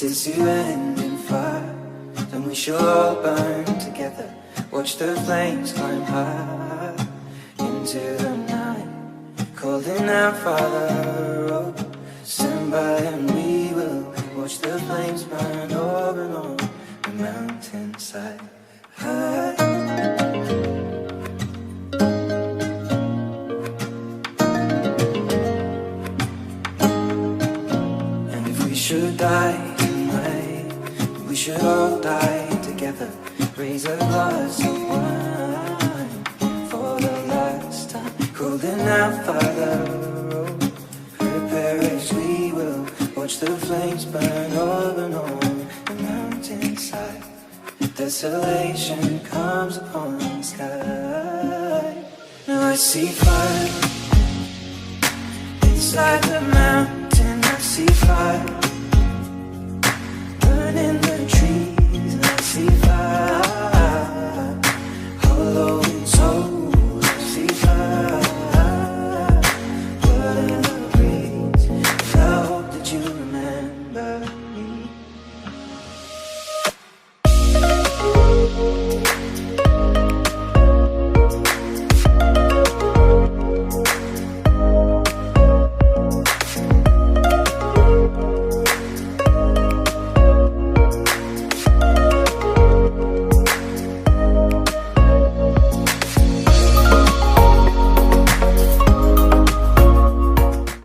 this is to end in fire, then we shall all burn together. Watch the flames climb high into the night, calling out, Father, oh, stand by and we will watch the flames burn over and on the mountainside. And if we should die tonight, we should all die together. Raise a glass of wine for the last time, calling out, Father, oh, prepare as we will watch the flames burn over and on the mountainside. Desolation comes upon the sky. Now I see fire inside the mountain. I see fire burning the trees, and I see fire